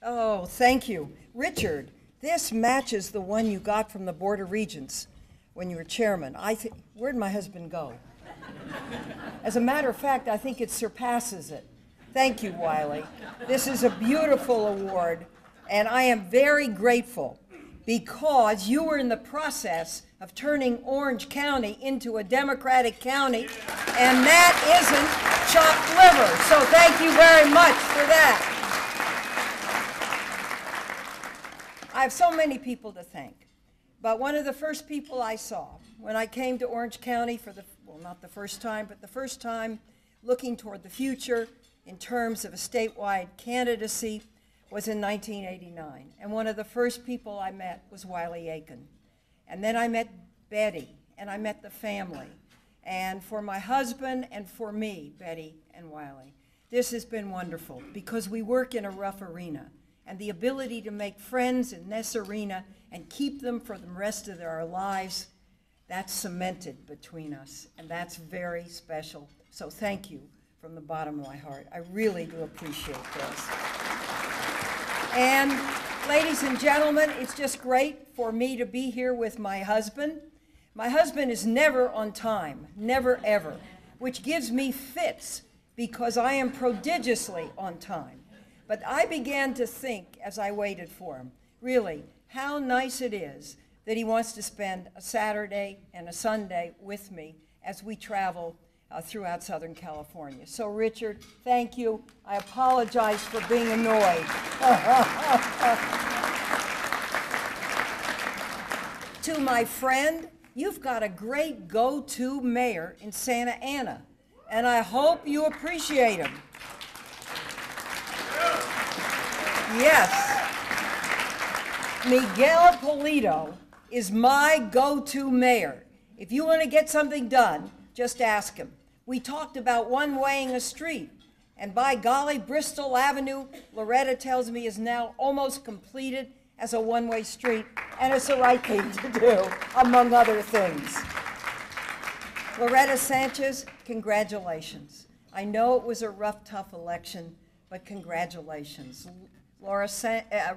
Oh, thank you. Richard, this matches the one you got from the Board of Regents when you were chairman. Where'd my husband go? As a matter of fact, I think it surpasses it. Thank you, Wylie. This is a beautiful award, and I am very grateful because you were in the process of turning Orange County into a Democratic county, and that isn't chopped liver. So thank you very much for that. I have so many people to thank, but one of the first people I saw when I came to Orange County for well, not the first time, but the first time looking toward the future in terms of a statewide candidacy was in 1989. And one of the first people I met was Wylie Aitken. And then I met Betty, and I met the family. And for my husband and for me, Betty and Wylie, this has been wonderful because we work in a rough arena. And the ability to make friends in this arena and keep them for the rest of their lives, that's cemented between us, and that's very special. So thank you from the bottom of my heart. I really do appreciate this. And ladies and gentlemen, it's just great for me to be here with my husband. My husband is never on time, never ever, which gives me fits because I am prodigiously on time. But I began to think as I waited for him, really, how nice it is that he wants to spend a Saturday and a Sunday with me as we travel throughout Southern California. So Richard, thank you. I apologize for being annoyed. To my friend, you've got a great go-to mayor in Santa Ana, and I hope you appreciate him. Yes, Miguel Polito is my go-to mayor. If you want to get something done, just ask him. We talked about one-waying a street, and by golly, Bristol Avenue, Loretta tells me, is now almost completed as a one-way street, and it's the right thing to do, among other things. Loretta Sanchez, congratulations. I know it was a rough, tough election, but congratulations. Laura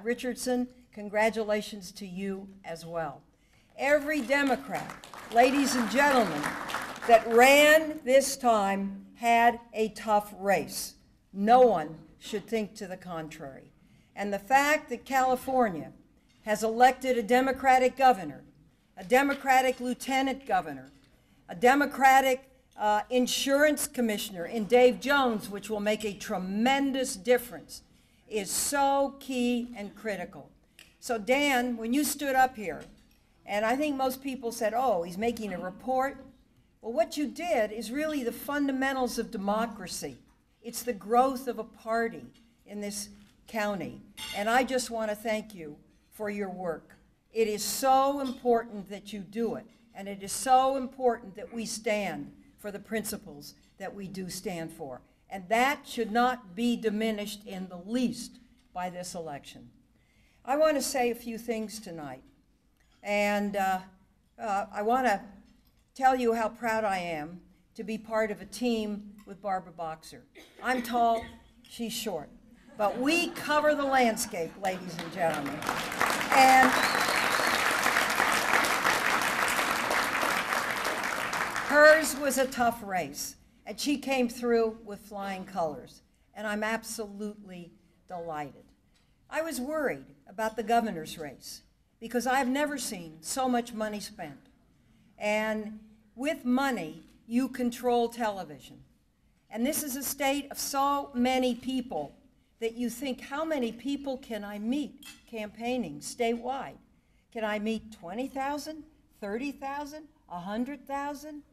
Richardson, congratulations to you as well. Every Democrat, ladies and gentlemen, that ran this time had a tough race. No one should think to the contrary. And the fact that California has elected a Democratic governor, a Democratic lieutenant governor, a Democratic insurance commissioner in Dave Jones, which will make a tremendous difference, is so key and critical. So Dan, when you stood up here, and I think most people said, oh, he's making a report. Well, what you did is really the fundamentals of democracy. It's the growth of a party in this county. And I just want to thank you for your work. It is so important that you do it. And it is so important that we stand for the principles that we do stand for. And that should not be diminished in the least by this election. I want to say a few things tonight. And I want to tell you how proud I am to be part of a team with Barbara Boxer. I'm tall, she's short. But we cover the landscape, ladies and gentlemen. And hers was a tough race. And she came through with flying colors, and I'm absolutely delighted. I was worried about the governor's race because I've never seen so much money spent. And with money, you control television. And this is a state of so many people that you think, how many people can I meet campaigning statewide? Can I meet 20,000, 30,000, 100,000?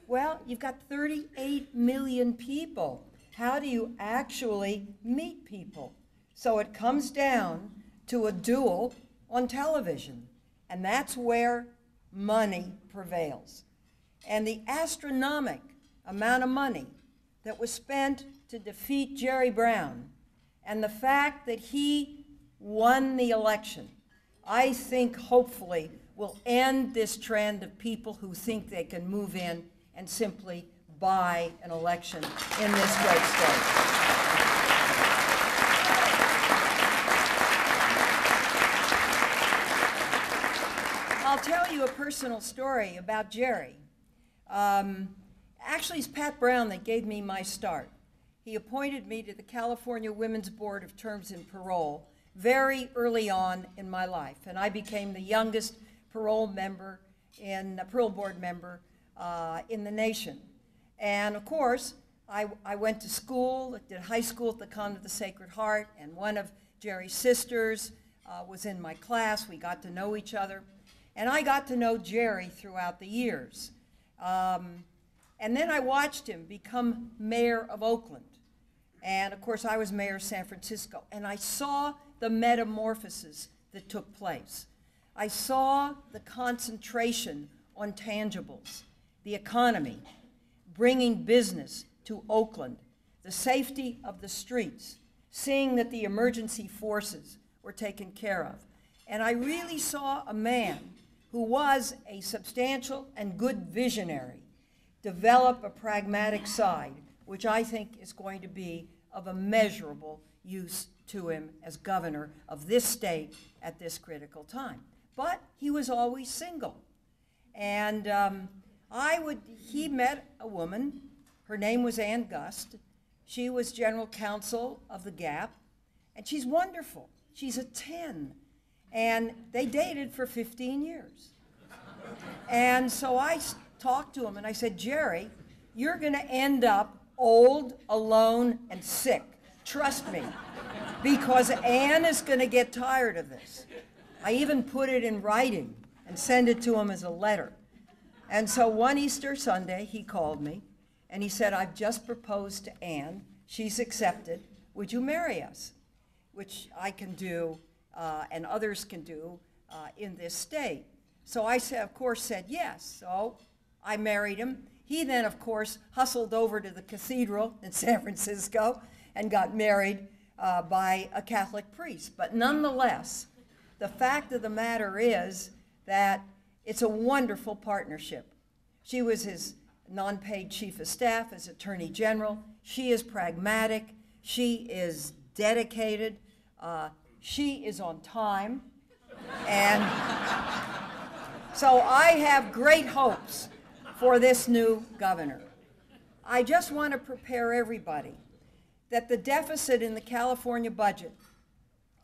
Well, you've got 38 million people. How do you actually meet people? So it comes down to a duel on television, and that's where money prevails. And the astronomical amount of money that was spent to defeat Jerry Brown, and the fact that he won the election, I think hopefully will end this trend of people who think they can move in and simply buy an election in this great state. you a personal story about Jerry. Actually, it's Pat Brown that gave me my start. He appointed me to the California Women's Board of Terms and Parole very early on in my life, and I became the youngest parole board member in the nation. And of course, I went to school, did high school at the Convent of the Sacred Heart, and one of Jerry's sisters was in my class. We got to know each other, and I got to know Jerry throughout the years. And then I watched him become mayor of Oakland. And of course, I was mayor of San Francisco, and I saw the metamorphosis that took place. I saw the concentration on tangibles, the economy, bringing business to Oakland, the safety of the streets, seeing that the emergency forces were taken care of. And I really saw a man who was a substantial and good visionary develop a pragmatic side, which I think is going to be of immeasurable use to him as governor of this state at this critical time. But he was always single. And he met a woman. Her name was Ann Gust. She was general counsel of the Gap, and she's wonderful. She's a 10, and they dated for 15 years. And so I talked to him, and I said, Jerry, you're going to end up old, alone, and sick. Trust me, because Ann is going to get tired of this. I even put it in writing and sent it to him as a letter. And so one Easter Sunday, he called me, and he said, I've just proposed to Ann. She's accepted. Would you marry us? Which I can do, and others can do in this state. So I said, of course, said yes. So I married him. He then, of course, hustled over to the cathedral in San Francisco and got married by a Catholic priest. But nonetheless, the fact of the matter is that it's a wonderful partnership. She was his non-paid chief of staff as Attorney General. She is pragmatic. She is dedicated. She is on time. And so I have great hopes for this new governor. I just want to prepare everybody that the deficit in the California budget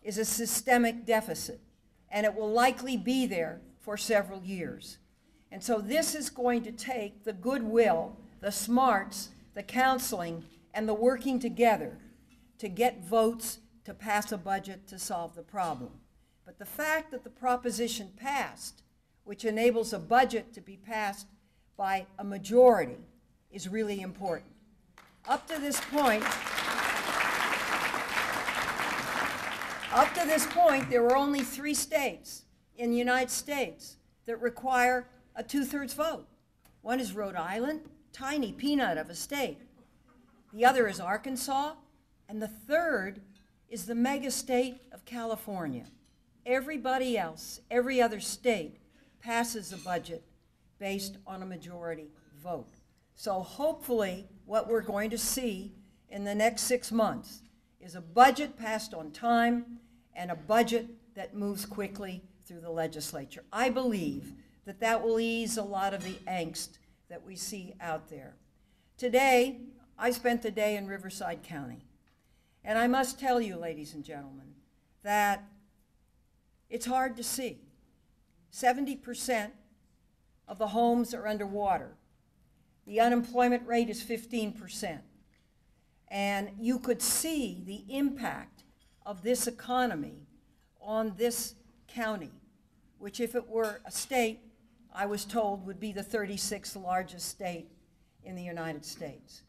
is a systemic deficit, and it will likely be there for several years. And so this is going to take the goodwill, the smarts, the counseling, and the working together to get votes to pass a budget to solve the problem. But the fact that the proposition passed, which enables a budget to be passed by a majority, is really important. Up to this point, there were only 3 states in the United States that require a 2/3 vote. One is Rhode Island, tiny peanut of a state. The other is Arkansas, and the third is the mega state of California. Everybody else, every other state, passes a budget based on a majority vote. So hopefully what we're going to see in the next 6 months is a budget passed on time and a budget that moves quickly through the legislature. I believe that that will ease a lot of the angst that we see out there. Today, I spent the day in Riverside County, and I must tell you, ladies and gentlemen, that it's hard to see. 70% of the homes are underwater. The unemployment rate is 15%. And you could see the impact of this economy on this county, which if it were a state, I was told would be the 36th largest state in the United States.